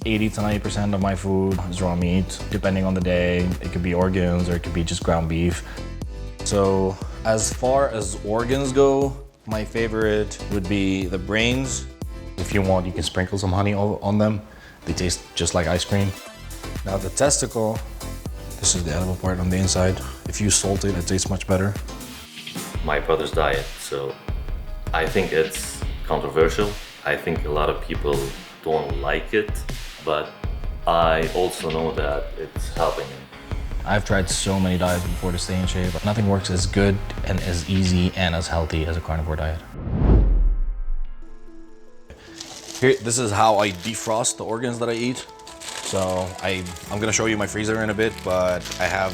80 to 90% of my food is raw meat. Depending on the day, it could be organs or it could be just ground beef. So as far as organs go, my favorite would be the brains. If you want, you can sprinkle some honey on them. They taste just like ice cream. Now the testicle, this is the edible part on the inside. If you salt it, it tastes much better. My brother's diet, so I think it's controversial. I think a lot of people don't like it, but I also know that it's helping him. I've tried so many diets before to stay in shape. Nothing works as good and as easy and as healthy as a carnivore diet. Here, this is how I defrost the organs that I eat. So I'm gonna show you my freezer in a bit, but I have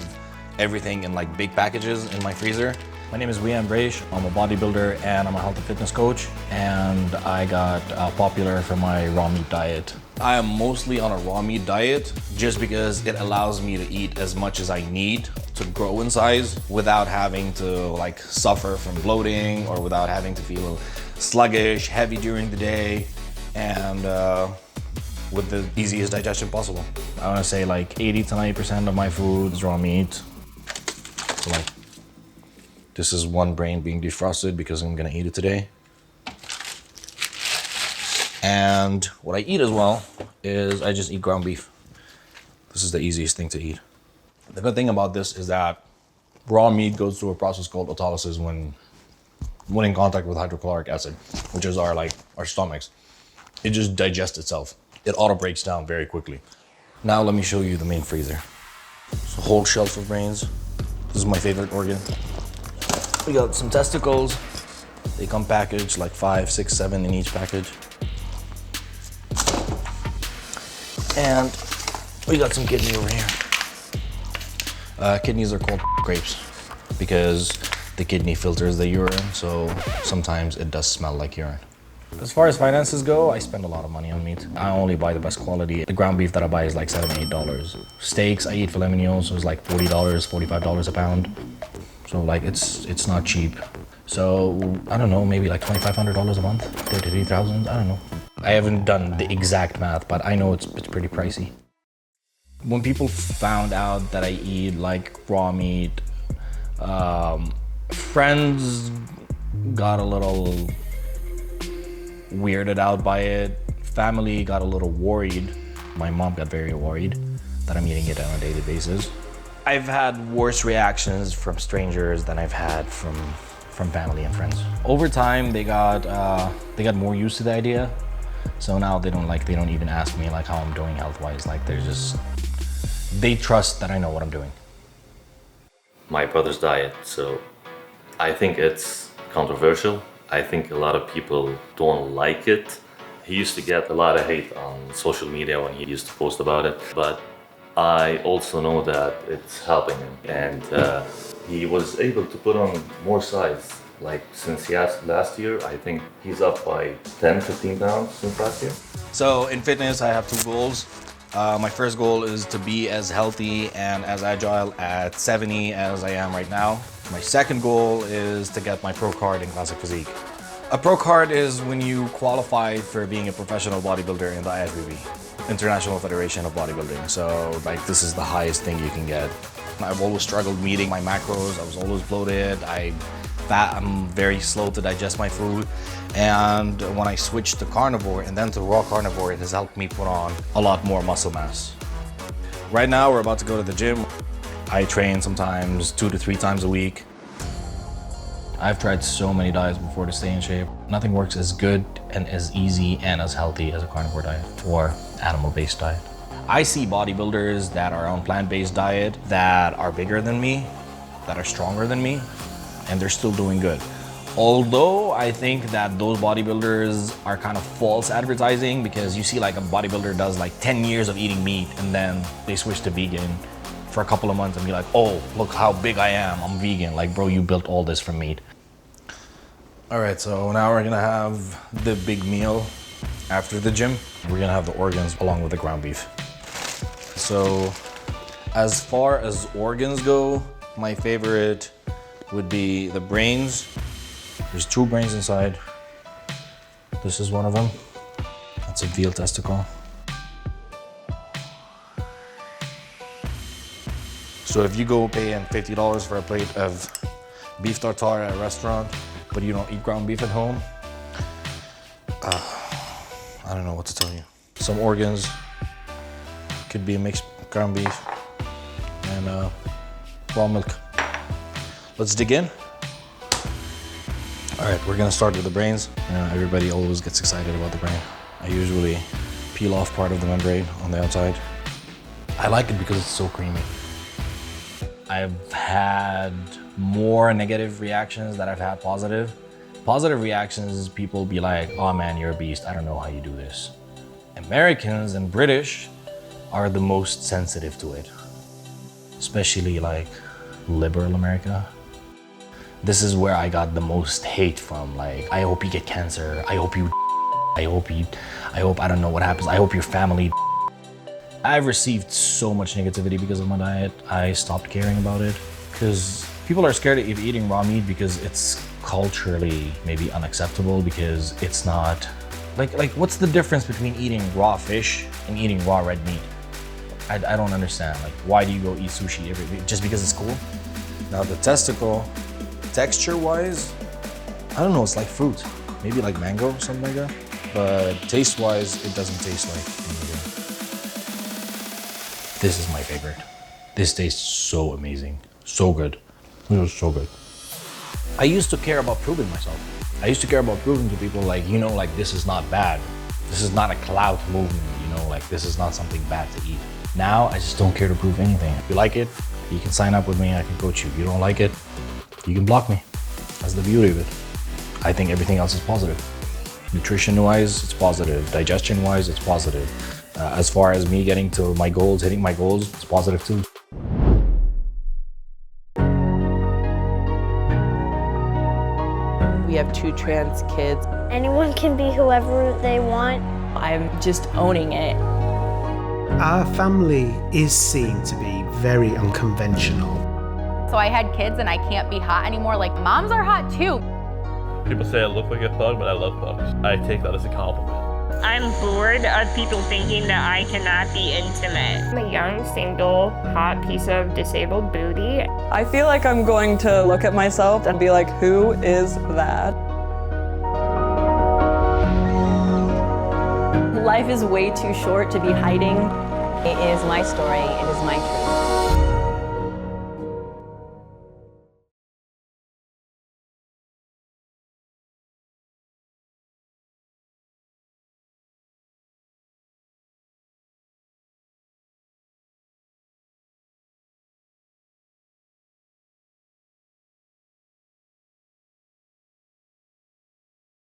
everything in like big packages in my freezer. My name is Weam Breiche. I'm a bodybuilder and I'm a health and fitness coach. And I got popular for my raw meat diet. I am mostly on a raw meat diet just because it allows me to eat as much as I need to grow in size without having to like suffer from bloating or without having to feel sluggish, heavy during the day, and with the easiest digestion possible. I want to say like 80 to 90% of my food is raw meat. So like, this is one brain being defrosted because I'm gonna eat it today. And what I eat as well is I just eat ground beef. This is the easiest thing to eat. The good thing about this is that raw meat goes through a process called autolysis when in contact with hydrochloric acid, which is our stomachs. It just digests itself. It auto breaks down very quickly. Now let me show you the main freezer. It's a whole shelf of brains. This is my favorite organ. We got some testicles. They come packaged like 5, 6, 7 in each package. And we got some kidney over here. Kidneys are called grapes because the kidney filters the urine, so sometimes it does smell like urine. As far as finances go, I spend a lot of money on meat. I only buy the best quality. The ground beef that I buy is like $7, $8. Steaks, I eat filet mignon, so it's like $40, $45 a pound. So like it's not cheap. So I don't know, maybe like $2,500 a month, 33,000, I don't know. I haven't done the exact math, but I know it's pretty pricey. When people found out that I eat like raw meat, friends got a little weirded out by it. Family got a little worried. My mom got very worried that I'm eating it on a daily basis. I've had worse reactions from strangers than I've had from family and friends. Over time, they got more used to the idea. So now they don't even ask me like how I'm doing health-wise. Like they trust that I know what I'm doing. My brother's diet, so I think it's controversial. I think a lot of people don't like it. He used to get a lot of hate on social media when he used to post about it, but I also know that it's helping him, and he was able to put on more size. Like since last year, I think he's up by 10, 15 pounds since last year. So in fitness, I have 2 goals. My first goal is to be as healthy and as agile at 70 as I am right now. My second goal is to get my pro card in classic physique. A pro card is when you qualify for being a professional bodybuilder in the IFBB, International Federation of Bodybuilding. So like this is the highest thing you can get. I've always struggled meeting my macros. I was always bloated. I'm very slow to digest my food. And when I switched to carnivore and then to raw carnivore, it has helped me put on a lot more muscle mass. Right now, we're about to go to the gym. I train sometimes 2 to 3 times a week. I've tried so many diets before to stay in shape. Nothing works as good and as easy and as healthy as a carnivore diet or animal-based diet. I see bodybuilders that are on plant-based diet that are bigger than me, that are stronger than me, and they're still doing good. Although I think that those bodybuilders are kind of false advertising, because you see like a bodybuilder does like 10 years of eating meat and then they switch to vegan for a couple of months and be like, oh, look how big I am, I'm vegan. Like, bro, you built all this from meat. All right, so now we're gonna have the big meal after the gym. We're gonna have the organs along with the ground beef. So as far as organs go, my favorite would be the brains. There's 2 brains inside. This is one of them. That's a veal testicle. So if you go paying $50 for a plate of beef tartare at a restaurant, but you don't eat ground beef at home, I don't know what to tell you. Some organs, could be a mixed ground beef, and raw milk. Let's dig in. All right, we're gonna start with the brains. Everybody always gets excited about the brain. I usually peel off part of the membrane on the outside. I like it because it's so creamy. I've had more negative reactions than I've had positive. Positive reactions, people be like, oh man, you're a beast. I don't know how you do this. Americans and British are the most sensitive to it, especially like liberal America. This is where I got the most hate from. Like, I hope you get cancer. I hope I don't know what happens. I hope your family. I've received so much negativity because of my diet. I stopped caring about it because people are scared of eating raw meat because it's culturally maybe unacceptable because it's not like what's the difference between eating raw fish and eating raw red meat? I don't understand. Like, why do you go eat sushi just because it's cool? Now the testicle, texture-wise, I don't know, it's like fruit. Maybe like mango or something like that. But taste-wise, it doesn't taste like anything. This is my favorite. This tastes so amazing. So good. It was so good. I used to care about proving myself. I used to care about proving to people like, you know, like this is not bad. This is not a clout movement, you know, like this is not something bad to eat. Now, I just don't care to prove anything. If you like it, you can sign up with me, I can coach you. If you don't like it, you can block me. That's the beauty of it. I think everything else is positive. Nutrition-wise, it's positive. Digestion-wise, it's positive. As far as me getting to my goals, hitting my goals, it's positive too. We have 2 trans kids. Anyone can be whoever they want. I'm just owning it. Our family is seen to be very unconventional. So I had kids and I can't be hot anymore. Like, moms are hot too. People say I look like a thug, but I love thugs. I take that as a compliment. I'm bored of people thinking that I cannot be intimate. I'm a young, single, hot piece of disabled booty. I feel like I'm going to look at myself and be like, who is that? Life is way too short to be hiding. It is my story, it is my truth.